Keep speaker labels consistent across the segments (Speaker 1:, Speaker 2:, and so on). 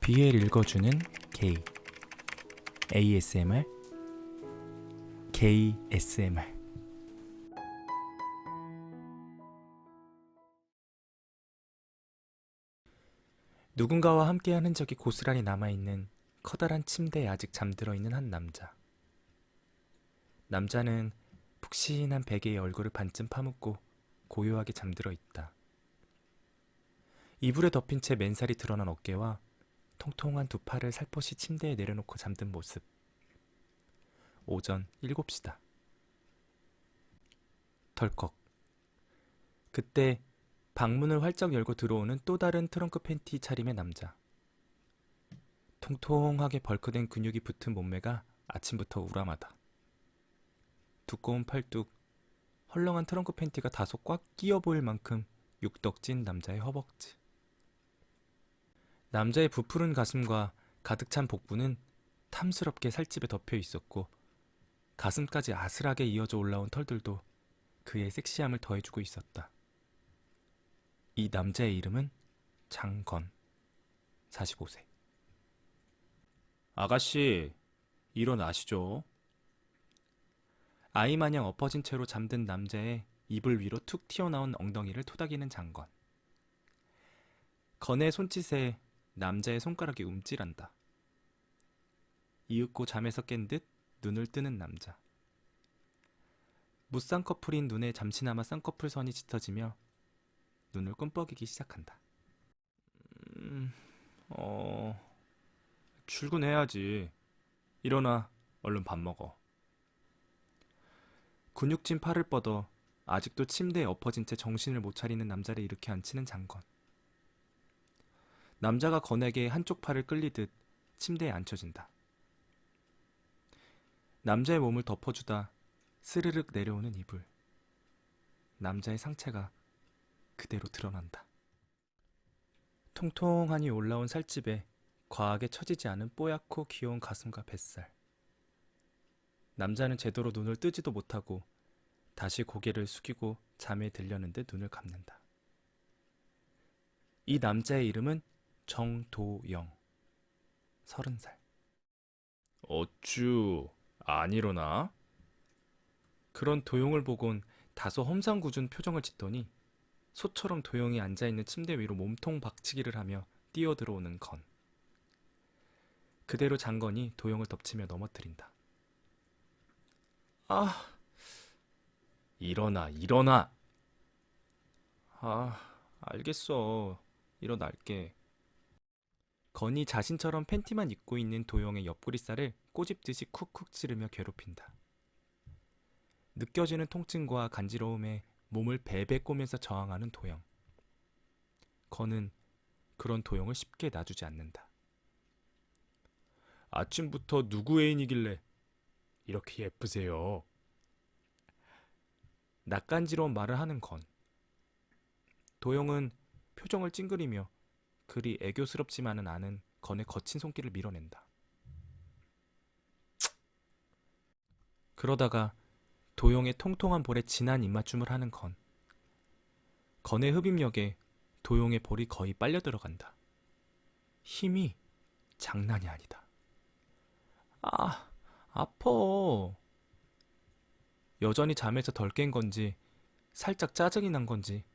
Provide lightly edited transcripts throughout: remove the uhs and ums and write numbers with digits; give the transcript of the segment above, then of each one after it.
Speaker 1: BL 읽어주는 게이 ASMR 게이 SMR. 누군가와 함께한 흔적이 고스란히 남아있는 커다란 침대에 아직 잠들어 있는 한 남자. 남자는 푹신한 베개에 얼굴을 반쯤 파묻고 고요하게 잠들어 있다. 이불에 덮인 채 맨살이 드러난 어깨와 통통한 두 팔을 살포시 침대에 내려놓고 잠든 모습. 오전 7시다. 덜컥. 그때 방문을 활짝 열고 들어오는 또 다른 트렁크 팬티 차림의 남자. 통통하게 벌크된 근육이 붙은 몸매가 아침부터 우람하다. 두꺼운 팔뚝, 헐렁한 트렁크 팬티가 다소 꽉 끼어 보일 만큼 육덕진 남자의 허벅지. 남자의 부푸른 가슴과 가득 찬 복부는 탐스럽게 살집에 덮여 있었고 가슴까지 아슬하게 이어져 올라온 털들도 그의 섹시함을 더해주고 있었다. 이 남자의 이름은 장건, 45세. 아가씨, 일어나시죠. 아이마냥 엎어진 채로 잠든 남자의 이불 위로 툭 튀어나온 엉덩이를 토닥이는 장건. 건의 손짓에 남자의 손가락이 움찔한다. 이윽고 잠에서 깬 듯 눈을 뜨는 남자. 무쌍꺼풀인 눈에 잠시나마 쌍꺼풀 선이 짙어지며 눈을 끔뻑이기 시작한다. 출근해야지. 일어나, 얼른 밥 먹어. 근육진 팔을 뻗어 아직도 침대에 엎어진 채 정신을 못 차리는 남자를 일으켜 앉히는 장건. 남자가 건에게 한쪽 팔을 끌리듯 침대에 앉혀진다. 남자의 몸을 덮어주다 스르륵 내려오는 이불. 남자의 상체가 그대로 드러난다. 통통하니 올라온 살집에 과하게 처지지 않은 뽀얗고 귀여운 가슴과 뱃살. 남자는 제대로 눈을 뜨지도 못하고 다시 고개를 숙이고 잠에 들려는 듯 눈을 감는다. 이 남자의 이름은 정도영, 30살. 어쭈, 안 일어나? 그런 도용을 보곤 다소 험상궂은 표정을 짓더니 소처럼 도용이 앉아있는 침대 위로 몸통 박치기를 하며 뛰어들어오는 건. 그대로 장건이 도용을 덮치며 넘어뜨린다. 아, 일어나, 일어나! 알겠어. 일어날게. 건이 자신처럼 팬티만 입고 있는 도용의 옆구리살을 꼬집듯이 쿡쿡 찌르며 괴롭힌다. 느껴지는 통증과 간지러움에 몸을 베베 꼬면서 저항하는 도영. 건은 그런 도영을 쉽게 놔주지 않는다. 아침부터 누구 애인이길래 이렇게 예쁘세요? 낯간지러운 말을 하는 건. 도영은 표정을 찡그리며 그리 애교스럽지만은 않은 건의 거친 손길을 밀어낸다. 그러다가 도영의 통통한 볼에 진한 입맞춤을 하는 건. 건의 흡입력에 도영의 볼이 거의 빨려 들어간다. 힘이 장난이 아니다. 아파. 여전히 잠에서 덜 깬 건지 살짝 짜증이 난 건지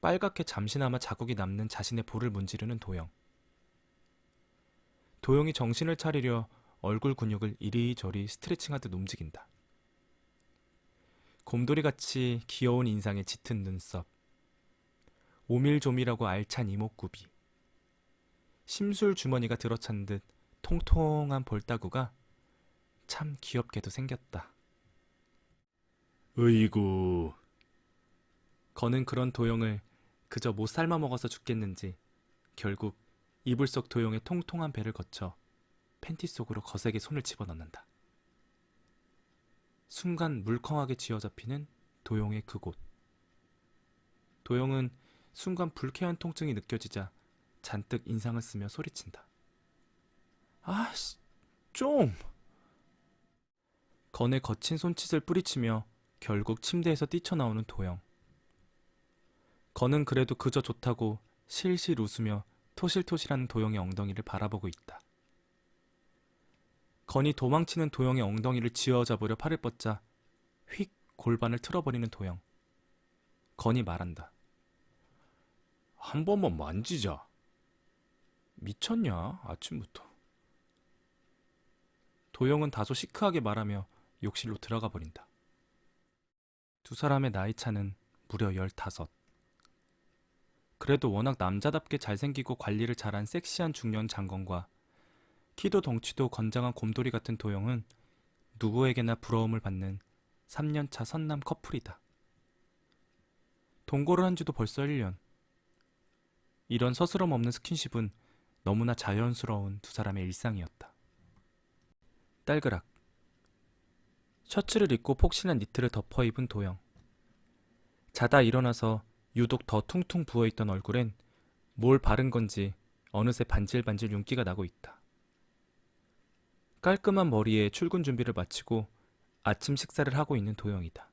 Speaker 1: 빨갛게 잠시나마 자국이 남는 자신의 볼을 문지르는 도영. 도영이 정신을 차리려 얼굴 근육을 이리저리 스트레칭하듯 움직인다. 곰돌이같이 귀여운 인상에 짙은 눈썹, 오밀조밀하고 알찬 이목구비, 심술 주머니가 들어찬 듯 통통한 볼따구가 참 귀엽게도 생겼다. 으이구. 건은 그런 도영을 그저 못 삶아 먹어서 죽겠는지 결국 이불 속 도영의 통통한 배를 거쳐 팬티 속으로 거세게 손을 집어넣는다. 순간 물컹하게 쥐어잡히는 도영의 그곳. 도영은 순간 불쾌한 통증이 느껴지자 잔뜩 인상을 쓰며 소리친다. 아씨, 좀! 건의 거친 손짓을 뿌리치며 결국 침대에서 뛰쳐나오는 도영. 건은 그래도 그저 좋다고 실실 웃으며 토실토실한 도영의 엉덩이를 바라보고 있다. 건이 도망치는 도영의 엉덩이를 쥐어잡으려 팔을 뻗자 휙 골반을 틀어버리는 도영. 건이 말한다. 한 번만 만지자. 미쳤냐, 아침부터. 도영은 다소 시크하게 말하며 욕실로 들어가 버린다. 두 사람의 나이 차는 무려 15. 그래도 워낙 남자답게 잘생기고 관리를 잘한 섹시한 중년 장건과 키도 덩치도 건장한 곰돌이 같은 도영은 누구에게나 부러움을 받는 3년차 선남 커플이다. 동거를 한 지도 벌써 1년. 이런 서스럼 없는 스킨십은 너무나 자연스러운 두 사람의 일상이었다. 딸그락. 셔츠를 입고 폭신한 니트를 덮어 입은 도영. 자다 일어나서 유독 더 퉁퉁 부어있던 얼굴엔 뭘 바른 건지 어느새 반질반질 윤기가 나고 있다. 깔끔한 머리에 출근 준비를 마치고 아침 식사를 하고 있는 도영이다.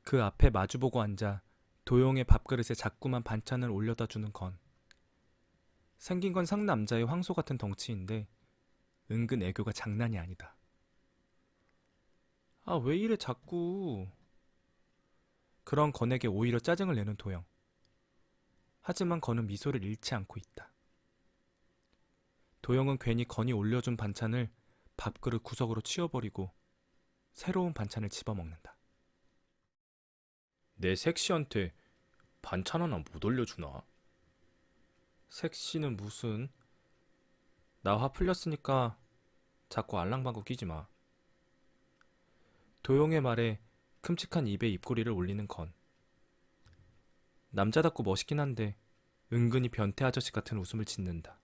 Speaker 1: 그 앞에 마주보고 앉아 도영의 밥그릇에 자꾸만 반찬을 올려다 주는 건. 생긴 건 상남자의 황소 같은 덩치인데 은근 애교가 장난이 아니다. 아, 왜 이래 자꾸. 그런 건에게 오히려 짜증을 내는 도영. 하지만 건은 미소를 잃지 않고 있다. 도영은 괜히 건이 올려준 반찬을 밥그릇 구석으로 치워버리고 새로운 반찬을 집어먹는다. 내 섹시한테 반찬 하나 못 올려주나? 섹시는 무슨? 나 화 풀렸으니까 자꾸 알랑방구 끼지 마. 도영의 말에 큼직한 입에 입꼬리를 올리는 건. 남자답고 멋있긴 한데 은근히 변태 아저씨 같은 웃음을 짓는다.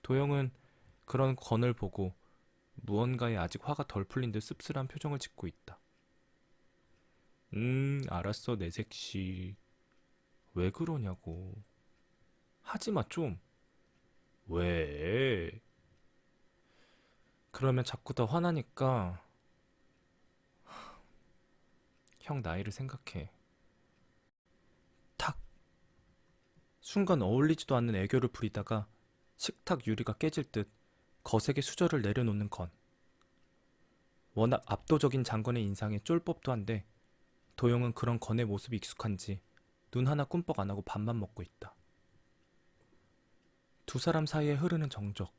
Speaker 1: 도영은 그런 건을 보고 무언가에 아직 화가 덜 풀린 듯 씁쓸한 표정을 짓고 있다. 알았어, 내 섹시. 왜 그러냐고. 하지마 좀. 왜? 그러면 자꾸 더 화나니까. 형 나이를 생각해. 탁. 순간 어울리지도 않는 애교를 부리다가 식탁 유리가 깨질 듯 거세게 수저를 내려놓는 건. 워낙 압도적인 장건의 인상에 쫄법도 한데 도영은 그런 건의 모습이 익숙한지 눈 하나 꿈뻑 안 하고 밥만 먹고 있다. 두 사람 사이에 흐르는 정적.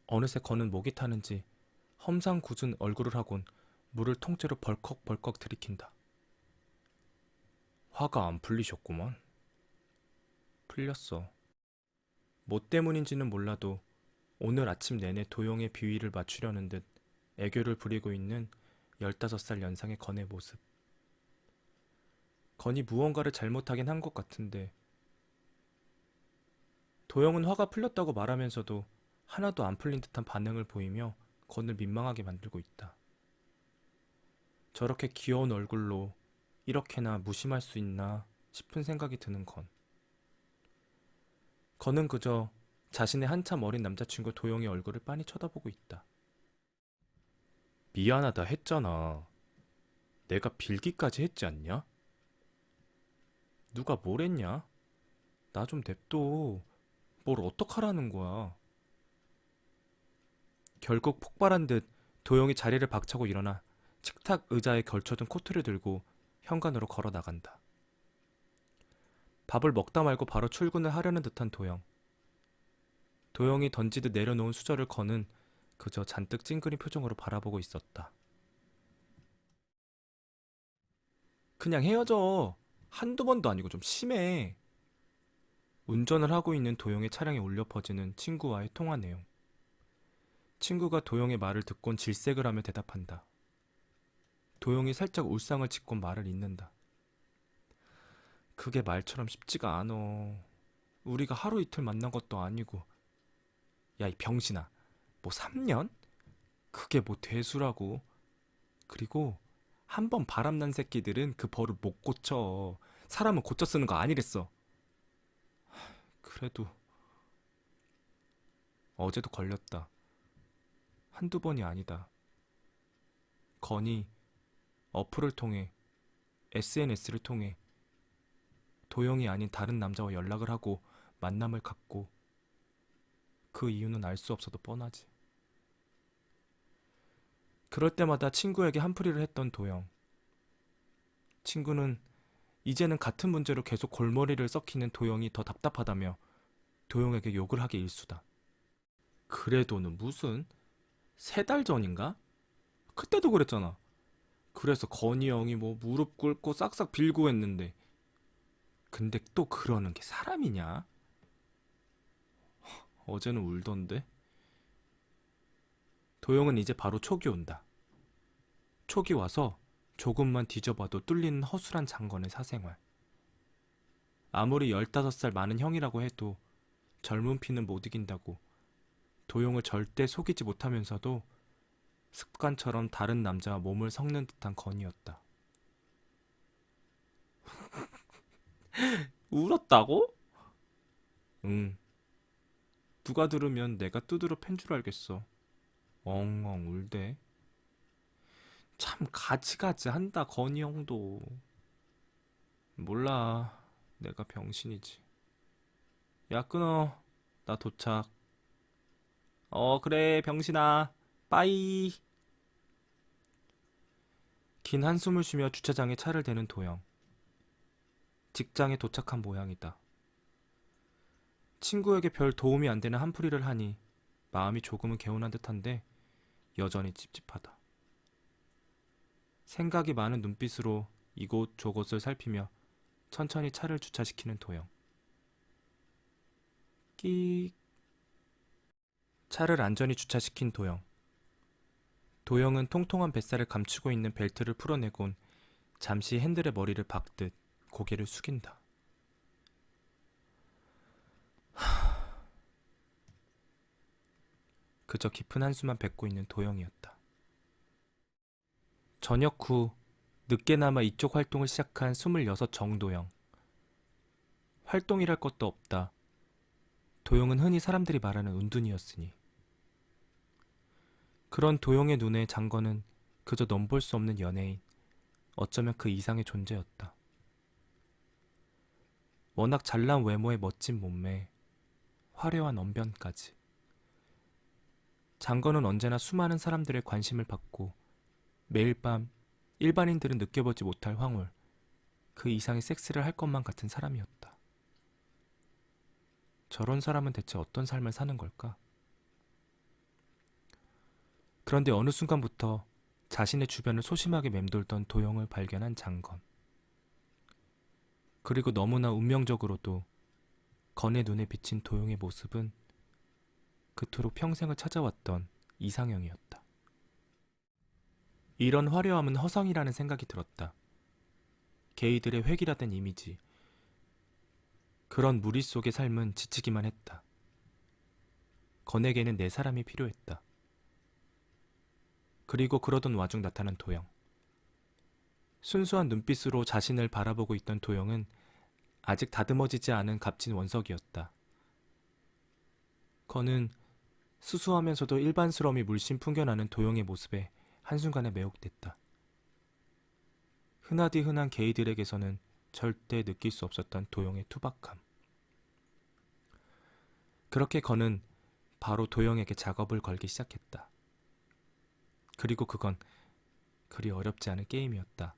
Speaker 1: 어느새 건은 목이 타는지 험상궂은 얼굴을 하곤 물을 통째로 벌컥벌컥 들이킨다. 화가 안 풀리셨구만. 풀렸어. 뭐 때문인지는 몰라도 오늘 아침 내내 도영의 비위를 맞추려는 듯 애교를 부리고 있는 15살 연상의 건의 모습. 건이 무언가를 잘못하긴 한 것 같은데 도영은 화가 풀렸다고 말하면서도 하나도 안 풀린 듯한 반응을 보이며 건을 민망하게 만들고 있다. 저렇게 귀여운 얼굴로 이렇게나 무심할 수 있나 싶은 생각이 드는 건. 건은 그저 자신의 한참 어린 남자친구 도영의 얼굴을 빤히 쳐다보고 있다. 미안하다 했잖아. 내가 빌기까지 했지 않냐? 누가 뭘 했냐? 나 좀 냅둬. 뭘 어떡하라는 거야. 결국 폭발한 듯 도영이 자리를 박차고 일어나 식탁 의자에 걸쳐둔 코트를 들고 현관으로 걸어 나간다. 밥을 먹다 말고 바로 출근을 하려는 듯한 도영. 도영이 던지듯 내려놓은 수저를 건은 그저 잔뜩 찡그린 표정으로 바라보고 있었다. 그냥 헤어져. 한두 번도 아니고 좀 심해. 운전을 하고 있는 도영의 차량에 울려 퍼지는 친구와의 통화 내용. 친구가 도영의 말을 듣곤 질색을 하며 대답한다. 도영이 살짝 울상을 짓곤 말을 잇는다. 그게 말처럼 쉽지가 않어. 우리가 하루 이틀 만난 것도 아니고. 야, 이 병신아. 뭐 3년? 그게 뭐 대수라고. 그리고 한 번 바람난 새끼들은 그 버릇 못 고쳐. 사람은 고쳐 쓰는 거 아니랬어. 그래도 어제도 걸렸다. 한두 번이 아니다. 건이 어플을 통해 SNS를 통해 도영이 아닌 다른 남자와 연락을 하고 만남을 갖고 그 이유는 알 수 없어도 뻔하지. 그럴 때마다 친구에게 한풀이를 했던 도영. 친구는 이제는 같은 문제로 계속 골머리를 썩히는 도영이 더 답답하다며 도영에게 욕을 하기 일쑤다. 그래도는 무슨 3달 전인가? 그때도 그랬잖아. 그래서 건희 형이 뭐 무릎 꿇고 싹싹 빌고 했는데 근데 또 그러는 게 사람이냐? 어제는 울던데? 도영은 이제 바로 촉이 온다. 촉이 와서 조금만 뒤져봐도 뚫리는 허술한 장건의 사생활. 아무리 15살 많은 형이라고 해도 젊은 피는 못 이긴다고 도영을 절대 속이지 못하면서도 습관처럼 다른 남자와 몸을 섞는 듯한 건이었다. 울었다고? 응. 누가 들으면 내가 두드러 팬 줄 알겠어. 엉엉 울대. 참 가지가지 한다 건이 형도. 몰라. 내가 병신이지. 야 끊어. 나 도착. 그래 병신아. 빠이. 긴 한숨을 쉬며 주차장에 차를 대는 도영. 직장에 도착한 모양이다. 친구에게 별 도움이 안 되는 한풀이를 하니 마음이 조금은 개운한 듯한데 여전히 찝찝하다. 생각이 많은 눈빛으로 이곳 저곳을 살피며 천천히 차를 주차시키는 도영. 끼익. 차를 안전히 주차시킨 도영. 도영은 통통한 뱃살을 감추고 있는 벨트를 풀어내곤 잠시 핸들에 머리를 박듯 고개를 숙인다. 그저 깊은 한숨만 뱉고 있는 도영이었다. 저녁 후 늦게나마 이쪽 활동을 시작한 26 정도영. 활동이랄 것도 없다. 도영은 흔히 사람들이 말하는 운둔이었으니. 그런 도영의 눈에 장건은 그저 넘볼 수 없는 연예인, 어쩌면 그 이상의 존재였다. 워낙 잘난 외모에 멋진 몸매, 화려한 언변까지. 장건은 언제나 수많은 사람들의 관심을 받고 매일 밤 일반인들은 느껴보지 못할 황홀, 그 이상의 섹스를 할 것만 같은 사람이었다. 저런 사람은 대체 어떤 삶을 사는 걸까? 그런데 어느 순간부터 자신의 주변을 소심하게 맴돌던 도영을 발견한 장건. 그리고 너무나 운명적으로도 건의 눈에 비친 도영의 모습은 그토록 평생을 찾아왔던 이상형이었다. 이런 화려함은 허상이라는 생각이 들었다. 게이들의 획일화된 이미지. 그런 무리 속의 삶은 지치기만 했다. 건에게는 내 사람이 필요했다. 그리고 그러던 와중 나타난 도영. 순수한 눈빛으로 자신을 바라보고 있던 도영은 아직 다듬어지지 않은 값진 원석이었다. 건은 수수하면서도 일반스러움이 물씬 풍겨나는 도영의 모습에 한순간에 매혹됐다. 흔하디 흔한 게이들에게서는 절대 느낄 수 없었던 도영의 투박함. 그렇게 건은 바로 도영에게 작업을 걸기 시작했다. 그리고 그건 그리 어렵지 않은 게임이었다.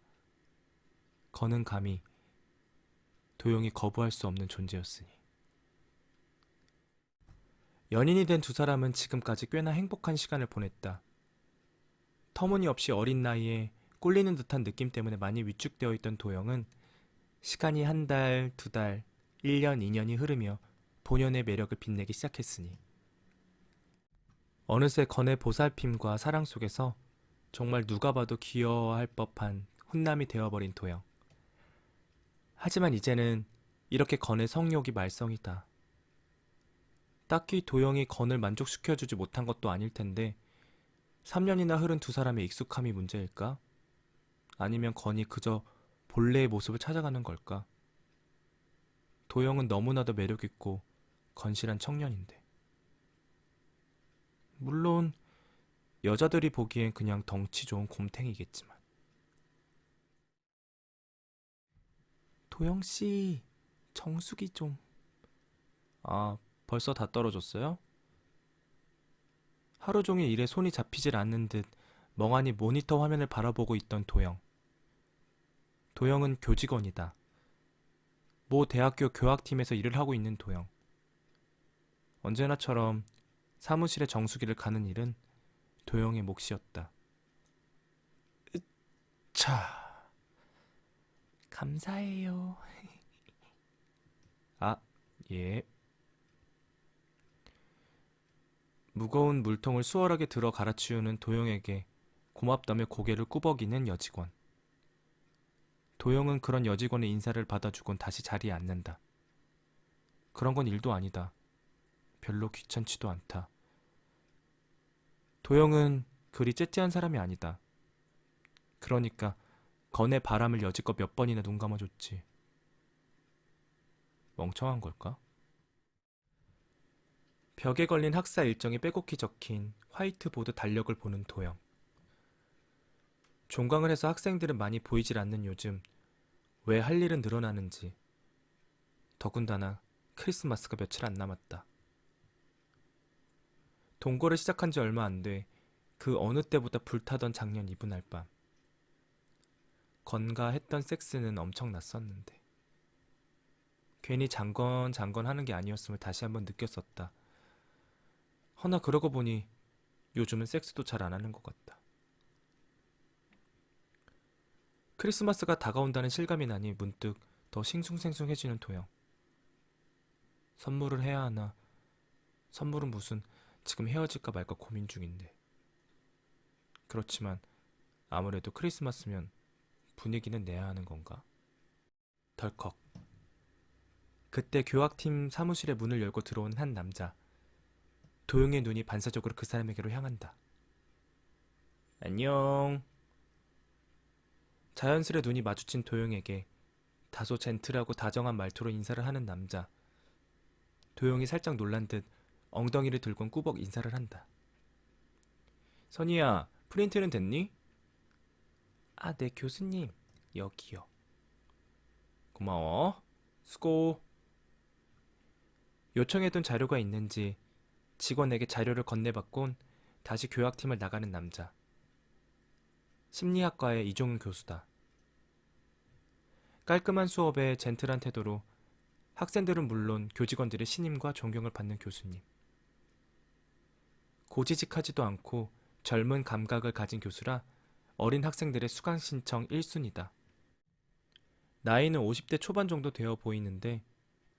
Speaker 1: 건은 감히 도영이 거부할 수 없는 존재였으니. 연인이 된 두 사람은 지금까지 꽤나 행복한 시간을 보냈다. 터무니없이 어린 나이에 꼴리는 듯한 느낌 때문에 많이 위축되어 있던 도영은 시간이 1달, 2달, 1년, 2년이 흐르며 본연의 매력을 빛내기 시작했으니. 어느새 건의 보살핌과 사랑 속에서 정말 누가 봐도 귀여워할 법한 훈남이 되어버린 도영. 하지만 이제는 이렇게 건의 성욕이 말썽이다. 딱히 도영이 건을 만족시켜주지 못한 것도 아닐 텐데 3년이나 흐른 두 사람의 익숙함이 문제일까? 아니면 건이 그저 본래의 모습을 찾아가는 걸까? 도영은 너무나도 매력있고 건실한 청년인데. 물론 여자들이 보기엔 그냥 덩치 좋은 곰탱이겠지만. 도영씨, 정수기 좀. 아, 벌써 다 떨어졌어요? 하루 종일 일에 손이 잡히질 않는 듯 멍하니 모니터 화면을 바라보고 있던 도영. 도영은 교직원이다. 모 대학교 교학팀에서 일을 하고 있는 도영. 언제나처럼 사무실에 정수기를 가는 일은 도영의 몫이었다. 자, 감사해요. 아, 예. 무거운 물통을 수월하게 들어 갈아치우는 도영에게 고맙다며 고개를 꾸벅이는 여직원. 도영은 그런 여직원의 인사를 받아주곤 다시 자리에 앉는다. 그런 건 일도 아니다. 별로 귀찮지도 않다. 도영은 그리 째째한 사람이 아니다. 그러니까 건의 바람을 여지껏 몇 번이나 눈 감아줬지. 멍청한 걸까? 벽에 걸린 학사 일정이 빼곡히 적힌 화이트보드 달력을 보는 도영. 종강을 해서 학생들은 많이 보이질 않는 요즘 왜 할 일은 늘어나는지. 더군다나 크리스마스가 며칠 안 남았다. 동거를 시작한 지 얼마 안 돼 그 어느 때보다 불타던 작년 이브날 밤. 건가 했던 섹스는 엄청 낯섰는데 괜히 장건 하는 게 아니었음을 다시 한번 느꼈었다. 허나 그러고 보니 요즘은 섹스도 잘 안 하는 것 같다. 크리스마스가 다가온다는 실감이 나니 문득 더 싱숭생숭해지는 도영. 선물을 해야 하나? 선물은 무슨, 지금 헤어질까 말까 고민 중인데. 그렇지만 아무래도 크리스마스면 분위기는 내야 하는 건가? 덜컥. 그때 교학팀 사무실의 문을 열고 들어온 한 남자. 도영의 눈이 반사적으로 그 사람에게로 향한다. 안녕. 자연스레 눈이 마주친 도영에게 다소 젠틀하고 다정한 말투로 인사를 하는 남자. 도영이 살짝 놀란 듯 엉덩이를 들곤 꾸벅 인사를 한다. 선희야, 프린트는 됐니? 아, 네, 교수님. 여기요. 고마워. 수고. 요청해둔 자료가 있는지 직원에게 자료를 건네받곤 다시 교학팀을 나가는 남자. 심리학과의 이종훈 교수다. 깔끔한 수업에 젠틀한 태도로 학생들은 물론 교직원들의 신임과 존경을 받는 교수님. 고지식하지도 않고 젊은 감각을 가진 교수라 어린 학생들의 수강 신청 1순위다. 나이는 50대 초반 정도 되어 보이는데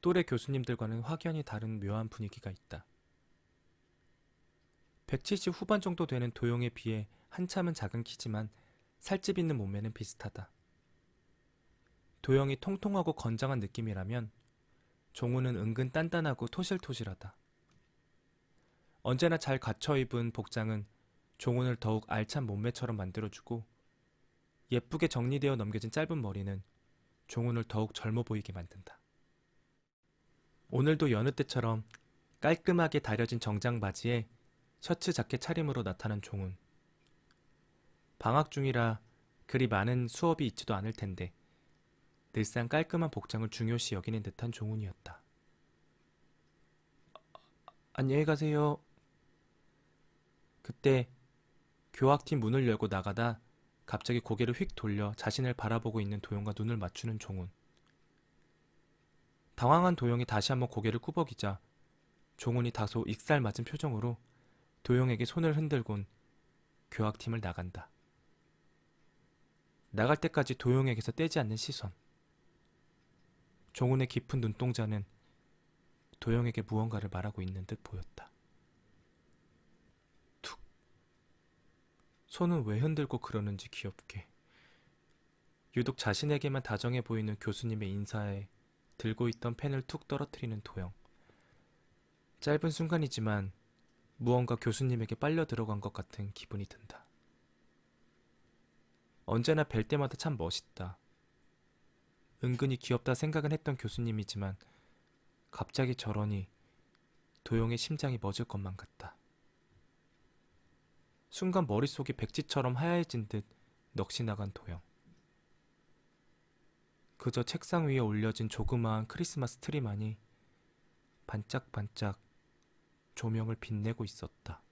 Speaker 1: 또래 교수님들과는 확연히 다른 묘한 분위기가 있다. 170 후반 정도 되는 도영에 비해 한참은 작은 키지만 살집 있는 몸매는 비슷하다. 도영이 통통하고 건장한 느낌이라면 종우는 은근 단단하고 토실토실하다. 언제나 잘 갖춰 입은 복장은 종훈을 더욱 알찬 몸매처럼 만들어주고 예쁘게 정리되어 넘겨진 짧은 머리는 종훈을 더욱 젊어 보이게 만든다. 오늘도 여느 때처럼 깔끔하게 다려진 정장 바지에 셔츠 자켓 차림으로 나타난 종훈. 방학 중이라 그리 많은 수업이 있지도 않을 텐데 늘상 깔끔한 복장을 중요시 여기는 듯한 종훈이었다. 안녕히 가세요. 그때 교학팀 문을 열고 나가다 갑자기 고개를 휙 돌려 자신을 바라보고 있는 도영과 눈을 맞추는 종훈. 당황한 도영이 다시 한번 고개를 꾸벅이자 종훈이 다소 익살맞은 표정으로 도영에게 손을 흔들곤 교학팀을 나간다. 나갈 때까지 도영에게서 떼지 않는 시선. 종훈의 깊은 눈동자는 도영에게 무언가를 말하고 있는 듯 보였다. 툭. 손은 왜 흔들고 그러는지 귀엽게. 유독 자신에게만 다정해 보이는 교수님의 인사에 들고 있던 펜을 툭 떨어뜨리는 도영. 짧은 순간이지만 무언가 교수님에게 빨려 들어간 것 같은 기분이 든다. 언제나 뵐 때마다 참 멋있다. 은근히 귀엽다 생각은 했던 교수님이지만 갑자기 저러니 도영의 심장이 멎을 것만 같다. 순간 머릿속이 백지처럼 하얘진 듯 넋이 나간 도영. 그저 책상 위에 올려진 조그마한 크리스마스 트리만이 반짝반짝 조명을 빛내고 있었다.